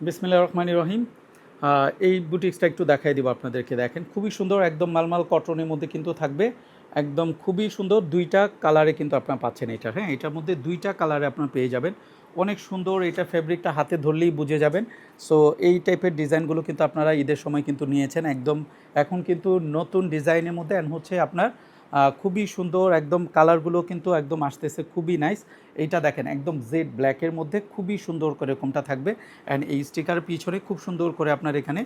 বিসমিল্লাহির রহমানির রহিম। এই বুটিক্সটা একটু দেখাই দিব আপনাদেরকে। দেখেন খুবই সুন্দর, একদম মালমাল কটনের মধ্যে কিন্তু থাকবে। একদম খুবই সুন্দর, দুইটা কালারে কিন্তু আপনারা পাচ্ছেন এটা। হ্যাঁ, এটার মধ্যে দুইটা কালারে আপনারা পেয়ে যাবেন। অনেক সুন্দর, এটা ফেব্রিকটা হাতে ধরলেই বুঝে যাবেন। সো এই টাইপের ডিজাইনগুলো কিন্তু আপনারা ঈদের সময় কিন্তু নিয়েছেন একদম। এখন কিন্তু নতুন ডিজাইনের মধ্যে হচ্ছে আপনার খুবই সুন্দর, একদম কালারগুলো কিন্তু একদম আসতেছে, খুবই নাইস। এইটা দেখেন একদম জেড ব্ল্যাকের মধ্যে খুবই সুন্দর করে এরকমটা থাকবে। অ্যান্ড এই স্টিকারের পিছনে খুব সুন্দর করে আপনার এখানে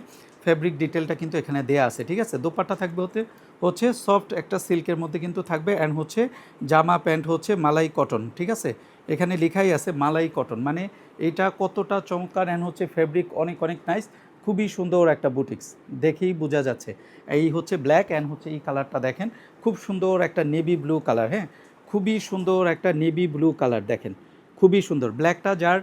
ফেব্রিক ডিটেলটা কিন্তু এখানে দেয়া আছে, ঠিক আছে। দোপাট্টা থাকবে হচ্ছে সফট একটা সিল্কের মধ্যে কিন্তু থাকবে। অ্যান্ড হচ্ছে জামা প্যান্ট হচ্ছে মালাই কটন, ঠিক আছে। এখানে লেখাই আছে মালাই কটন, মানে এটা কতটা চমৎকার। অ্যান্ড হচ্ছে ফেব্রিক অনেক অনেক নাইস, খুবই সুন্দর একটা বুটিক্স, দেখেই বোঝা যাচ্ছে। এই হচ্ছে ব্ল্যাক, অ্যান্ড হচ্ছে এই কালারটা দেখেন খুব সুন্দর একটা নেভি ব্লু কালার। হ্যাঁ, খুবই সুন্দর একটা নেভি ব্লু কালার দেখেন, খুবই সুন্দর। ব্ল্যাকটা যার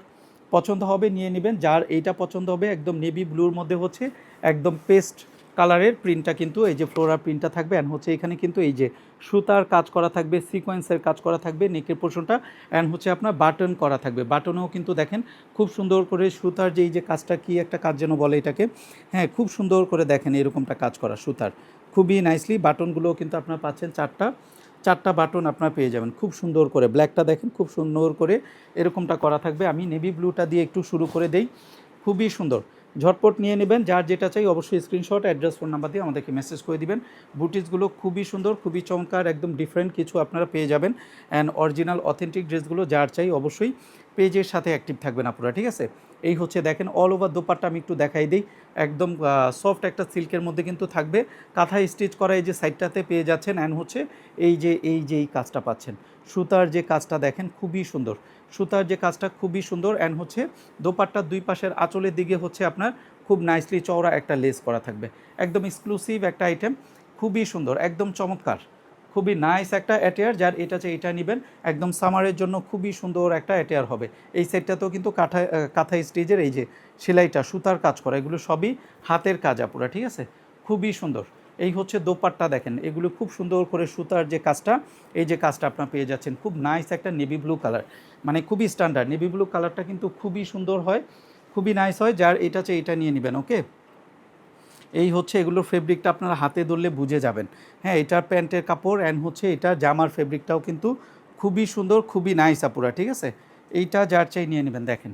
পছন্দ হবে নিয়ে নেবেন, যার এইটা পছন্দ হবে একদম নেভি ব্লুর মধ্যে হচ্ছে একদম পেস্ট কালারের প্রিন্টটা কিন্তু এই যে ফ্লোরা প্রিন্টটা থাকবে। অ্যান্ড হচ্ছে এখানে কিন্তু এই যে সুতার কাজ করা থাকবে, সিকোয়েন্সের কাজ করা থাকবে নেকের পোর্শনটা। অ্যান্ড হচ্ছে আপনার বাটন করা থাকবে, বাটনেও কিন্তু দেখেন খুব সুন্দর করে সুতার যে এই যে কাজটা, কি একটা কাজ যেন বলে এটাকে, হ্যাঁ খুব সুন্দর করে দেখেন এরকমটা কাজ করা সুতার, খুবই নাইসলি। বাটনগুলোও কিন্তু আপনার পাচ্ছেন চারটা বাটন আপনারা পেয়ে যাবেন খুব সুন্দর করে। ব্ল্যাকটা দেখেন খুব সুন্দর করে এরকমটা করা থাকবে। আমি নেভি ব্লুটা দিয়ে একটু শুরু করে দেই, খুবই সুন্দর। ঝটপট নিয়ে নেবেন, যার যেটা চাই অবশ্যই স্ক্রিনশট, অ্যাড্রেস, ফোন নাম্বার দিয়ে আমাদেরকে মেসেজ করে দিবেন। বুটিক্সগুলো খুবই সুন্দর, খুবই চমৎকার, একদম ডিফারেন্ট কিছু আপনারা পেয়ে যাবেন। অ্যান্ড অরিজিনাল অথেন্টিক ড্রেসগুলো যার চাই অবশ্যই পেজের সাথে অ্যাক্টিভ থাকবেন আপনারা, ঠিক আছে। এই হচ্ছে দেখেন অল ওভার দোপাট্টা আমি একটু দেখাই দিই। একদম সফট একটা সিল্কের মধ্যে কিন্তু থাকবে, কাঁথায় স্টিচ করা এই যে সাইডটাতে পেয়ে যাচ্ছেন। অ্যান্ড হচ্ছে এই কাজটা পাচ্ছেন, সুতার যে কাজটা দেখেন খুবই সুন্দর, সুতার যে কাজটা খুবই সুন্দর। অ্যান্ড হচ্ছে দোপাট্টার দুই পাশের আঁচলের দিকে হচ্ছে আপনার খুব নাইসলি চওড়া একটা লেস করা থাকবে, একদম এক্সক্লুসিভ একটা আইটেম, খুবই সুন্দর, একদম চমৎকার, খুবই নাইস একটা অ্যাটেয়ার। যার এটা চাই এটা নেবেন, একদম সামারের জন্য খুবই সুন্দর একটা অ্যাটেয়ার হবে। এই সেটটাতেও কিন্তু কাঁথা স্টিচের এই যে সেলাইটা, সুতার কাজ করা, এগুলো সবই হাতের কাজ আপুরা, ঠিক আছে, খুবই সুন্দর। এই হচ্ছে দোপাট্টা দেখেন, এগুলো খুব সুন্দর করে সুতার যে কাজটা, এই যে কাজটা আপনার পেয়ে যাচ্ছেন, খুব নাইস একটা নেভি ব্লু কালার, মানে খুবই স্ট্যান্ডার্ড নেভি ব্লু কালারটা কিন্তু খুবই সুন্দর হয়, খুবই নাইস হয়। যার এটা চাই এটা নিয়ে নেবেন, ওকে। এই হচ্ছে এগুলোর ফেব্রিকটা আপনারা হাতে ধরলে বুঝে যাবেন। হ্যাঁ, এটা প্যান্টের কাপড়। অ্যান্ড হচ্ছে এটা জামার ফেব্রিকটাও কিন্তু খুবই সুন্দর, খুবই নাইস আপুরা, ঠিক আছে। এইটা যার চাই নিয়ে নেবেন। দেখেন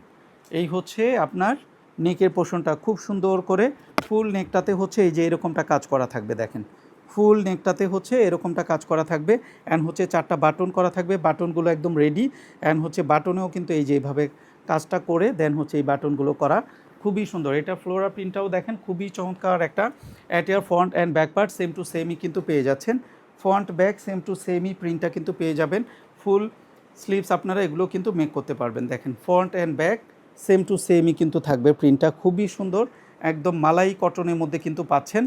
এই হচ্ছে আপনার নেকের পোর্শনটা, খুব সুন্দর করে ফুল নেকটাতে হচ্ছে এই যে এরকমটা কাজ করা থাকবে। দেখেন ফুল নেকটাতে হচ্ছে এরকমটা কাজ করা থাকবে। অ্যান্ড হচ্ছে চারটা বাটন করা থাকবে, বাটনগুলো একদম রেডি। অ্যান্ড হচ্ছে বাটনেও কিন্তু এই যে এইভাবে কাজটা করে দেন হচ্ছে এই বাটনগুলো করা, খুবই সুন্দর। এটা ফ্লোরা প্রিন্টটাও দেখেন খুবই চমৎকার একটা attire. Front and back part same to সেমই কিন্তু পেয়ে যাচ্ছেন, ফ্রন্ট ব্যাক সেম টু সেমই প্রিন্টটা কিন্তু পেয়ে যাবেন। ফুল স্লিভস আপনারা এগুলো কিন্তু মেক করতে পারবেন। দেখেন front and back same to সেমই কিন্তু থাকবে, প্রিন্টটা খুবই সুন্দর, একদম মালাই কটনের মধ্যে কিন্তু পাচ্ছেন।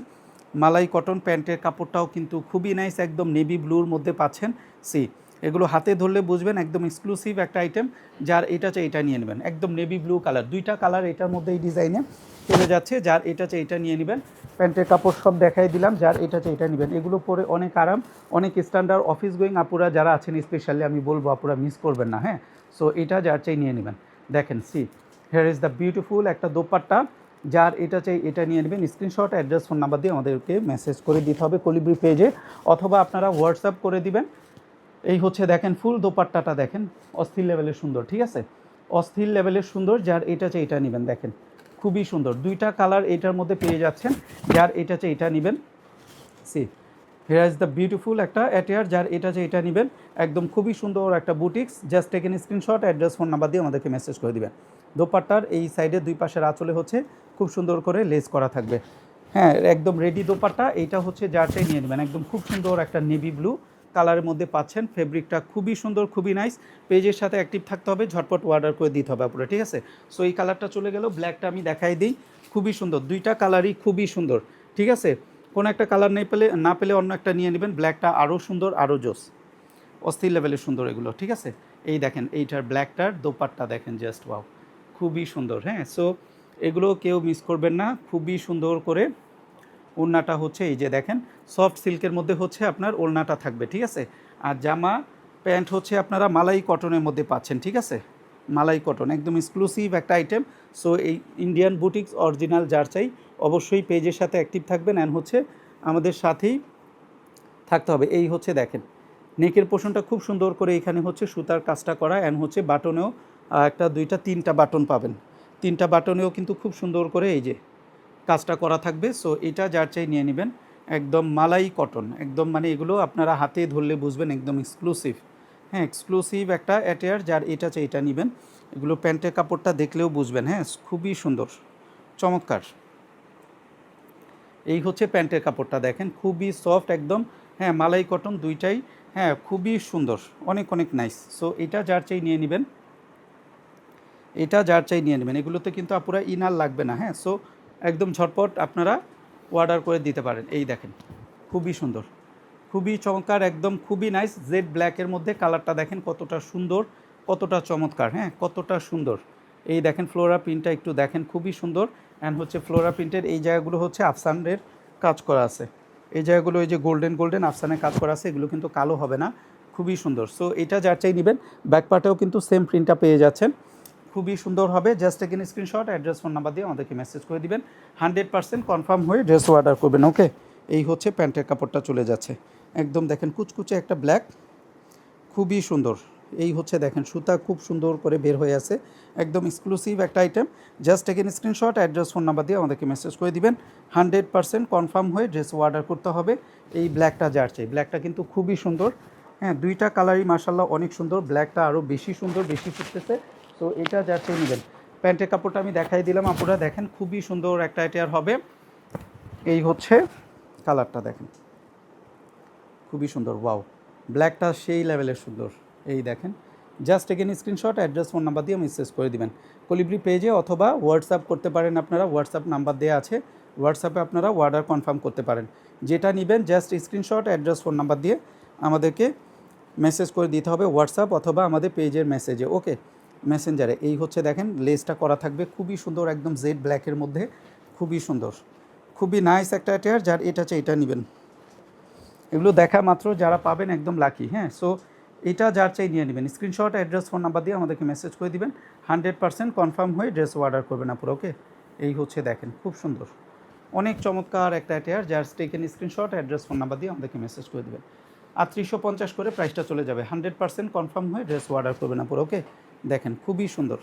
মালাই কটন, প্যান্টের কাপড়টাও কিন্তু খুবই নাইস, একদম নেভি ব্লুর মধ্যে পাচ্ছেন। সি এগুলো হাতে ধরলে বুঝবেন, একদম এক্সক্লুসিভ একটা আইটেম। যার এটা চাই এটা নিয়ে নেবেন, একদম নেভি ব্লু কালার, দুইটা কালার এটার মধ্যে এই ডিজাইনে চলে যাচ্ছে। যার এটা চাই এটা নিয়ে নেবেন। প্যান্টের কাপড় সব দেখাই দিলাম, যার এটা চাই এটা নেবেন। এগুলো পরে অনেক আরাম, অনেক স্ট্যান্ডার্ড। অফিস গোয়িং আপুরা যারা আছেন স্পেশালি আমি বলবো আপুরা মিস করবেন না। হ্যাঁ, সো এটা যার চাই নিয়ে নেবেন। দেখেন see here is the beautiful একটা দোপাট্টা, যার এটা চাই এটা নিয়ে নেবেন। স্ক্রিনশট, অ্যাড্রেস, ফোন নাম্বার দিয়ে আমাদেরকে মেসেজ করে দিতে হবে কলিব্রি পেজে, অথবা আপনারা হোয়াটসঅ্যাপ করে দিবেন। এই হচ্ছে দেখেন ফুল দোপাট্টাটা দেখেন অস্থির লেভেলের সুন্দর, ঠিক আছে, অস্থির লেভেলের সুন্দর। যার এটা চাই এটা নেবেন, দেখেন খুবই সুন্দর, দুইটা কালার এটার মধ্যে পেয়ে যাচ্ছেন। যার এটা চাই এটা নেবেন। See here is the beautiful একটা অ্যাটেয়ার, যার এটা চাই এটা নেবেন। একদম খুবই সুন্দর একটা boutiques, just taken screenshot, address, phone number দিয়ে আমাদেরকে মেসেজ করে দিবেন। দোপাট্টার এই সাইডে দুই পাশের আঁচলে হচ্ছে খুব সুন্দর করে লেস করা থাকবে। হ্যাঁ, একদম রেডি দোপাট্টা। এইটা হচ্ছে যারটাই নিয়ে নেবেন, একদম খুব সুন্দর একটা নেভি ব্লু কালারের মধ্যে পাচ্ছেন। ফেব্রিকটা খুবই সুন্দর, খুবই নাইস। পেজের সাথে অ্যাক্টিভ থাকতে হবে, ঝটপট অর্ডার করে দিতে হবে আপনারা, ঠিক আছে। সো এই কালারটা চলে গেল, ব্ল্যাকটা আমি দেখাই দিই, খুবই সুন্দর, দুইটা কালারই খুবই সুন্দর, ঠিক আছে। কোনো একটা কালার না পেলে অন্য একটা নিয়ে নেবেন। ব্ল্যাকটা আরও সুন্দর, আরও জোস, অস্থির লেভেলের সুন্দর এগুলো, ঠিক আছে। এই দেখেন এইটার ব্ল্যাকটার দোপাট্টা দেখেন, জাস্ট ওয়াও, খুবই সুন্দর। হ্যাঁ, সো এগুলো কেউ মিস করবেন না, খুবই সুন্দর করে। ওড়নাটা হচ্ছে এই যে দেখেন সফট সিল্কের মধ্যে হচ্ছে আপনার ওড়নাটা থাকবে, ঠিক আছে। আর জামা প্যান্ট হচ্ছে আপনারা মালাই কটনের মধ্যে পাচ্ছেন, ঠিক আছে। মালাই কটন, একদম এক্সক্লুসিভ একটা আইটেম। সো এই ইন্ডিয়ান বুটিক্স অরিজিনাল যার চাই অবশ্যই পেজের সাথে অ্যাক্টিভ থাকবেন অ্যান্ড হচ্ছে আমাদের সাথেই থাকতে হবে। এই হচ্ছে দেখেন নেকের পোর্শনটা খুব সুন্দর করে এখানে হচ্ছে সুতার কাজটা করা অ্যান্ড হচ্ছে বাটনেও একটা দুইটা তিনটা বাটন পাবেন, তিনটা বাটনেও কিন্তু খুব সুন্দর করে এই যে কাজটা করা থাকবে। সো এটা যার চাই নিয়ে নেবেন, একদম মালাই কটন, একদম মানে এগুলো আপনারা হাতে ধরলে বুঝবেন একদম এক্সক্লুসিভ। হ্যাঁ, এক্সক্লুসিভ একটা অ্যাটেয়ার, যার এটা চাই এটা নেবেন। এগুলো প্যান্টের কাপড়টা দেখলেও বুঝবেন, হ্যাঁ খুবই সুন্দর চমৎকার। এই হচ্ছে প্যান্টের কাপড়টা দেখেন, খুবই সফট একদম, হ্যাঁ মালাই কটন দুইটাই, হ্যাঁ খুবই সুন্দর, অনেক অনেক নাইস। সো এটা যার চাই নিয়ে নেবেন, এটা যার চাই নিয়ে নেবেন। এগুলোতে কিন্তু আপুরা ইনার লাগবে না, হ্যাঁ। সো একদম ঝটপট আপনারা অর্ডার করে দিতে পারেন। এই দেখেন খুবই সুন্দর, খুবই চমৎকার, একদম খুবই নাইস। জেড ব্ল্যাকের মধ্যে কালারটা দেখেন কতটা সুন্দর, কতটা চমৎকার, হ্যাঁ কতটা সুন্দর। এই দেখেন ফ্লোরা প্রিন্টটা একটু দেখেন, খুবই সুন্দর। অ্যান্ড হচ্ছে ফ্লোরা প্রিন্টের এই জায়গাগুলো হচ্ছে আফসানের কাজ করা আছে, এই জায়গাগুলো এই যে গোল্ডেন গোল্ডেন আফসানের কাজ করা আছে, এগুলো কিন্তু কালো হবে না, খুবই সুন্দর। সো এটা যার চাই নেবেন, ব্যাক পার্টেও কিন্তু সেম প্রিন্টটা পেয়ে যাচ্ছেন, খুবই সুন্দর হবে। Just again screenshot, address, phone number দিয়ে আমাদেরকে মেসেজ করে দিবেন, 100% কনফার্ম হয়ে ড্রেস অর্ডার করবেন। ওকে, এই হচ্ছে প্যান্টের কাপড়টা চলে যাচ্ছে, একদম দেখেন কুচকুচে একটা ব্ল্যাক, খুবই সুন্দর। এই হচ্ছে দেখেন সুতা খুব সুন্দর করে বের হয়ে আছে, একদম এক্সক্লুসিভ একটা item. Just again screenshot, address, phone number দিয়ে আমাদেরকে মেসেজ করে দিবেন, 100% কনফার্ম হয়ে ড্রেস অর্ডার করতে হবে। এই ব্ল্যাকটা যার চাই, ব্ল্যাকটা কিন্তু খুবই সুন্দর, হ্যাঁ দুইটা কালারই মার্শাল্লাহ অনেক সুন্দর, ব্ল্যাকটা আরও বেশি সুন্দর, বেশি ফুটতেছে। তো এটা যার চাই নেবেন। প্যান্টের কাপড়টা আমি দেখাই দিলাম, আপনারা দেখেন খুবই সুন্দর একটা আইটেম হবে। এই হচ্ছে কালারটা দেখেন, খুবই সুন্দর, ওয়াও ব্ল্যাকটা সেই লেভেলের সুন্দর। এই দেখেন, just again screenshot, address, phone number দিয়ে মেসেজ করে দিবেন কলিব্রি পেজে, অথবা হোয়াটসঅ্যাপ করতে পারেন আপনারা, হোয়াটসঅ্যাপ নাম্বার দেওয়া আছে, হোয়াটসঅ্যাপে আপনারা অর্ডার কনফার্ম করতে পারেন। যেটা নেবেন just screenshot, address, phone number দিয়ে আমাদেরকে মেসেজ করে দিতে হবে হোয়াটসঅ্যাপ অথবা আমাদের পেজের মেসেজে, ওকে মেসেঞ্জারে। এই হচ্ছে দেখেন লেসটা করা থাকবে খুবই সুন্দর, একদম জেড ব্ল্যাকের মধ্যে, খুবই সুন্দর, খুবই নাইস একটা অ্যাটেয়ার। যার এটা চাই এটা নেবেন, এগুলো দেখা মাত্র যারা পাবেন একদম লাকি, হ্যাঁ। সো এটা যার চাই নিয়ে নেবেন, স্ক্রিনশট, অ্যাড্রেস, ফোন নাম্বার দিয়ে আমাদেরকে মেসেজ করে দিবেন, 100% কনফার্ম হয়ে ড্রেস অর্ডার করবেন আপুরা, ওকে। এই হচ্ছে দেখেন খুব সুন্দর, অনেক চমৎকার একটা অ্যাটেয়ার, যার taken screenshot, address, phone number দিয়ে আমাদেরকে মেসেজ করে দেবেন। 3850 করে প্রাইসটা চলে যাবে, 100% কনফার্ম হয়ে ড্রেস অর্ডার করবেন আপুরা, ওকে। দেখেন খুবই সুন্দর।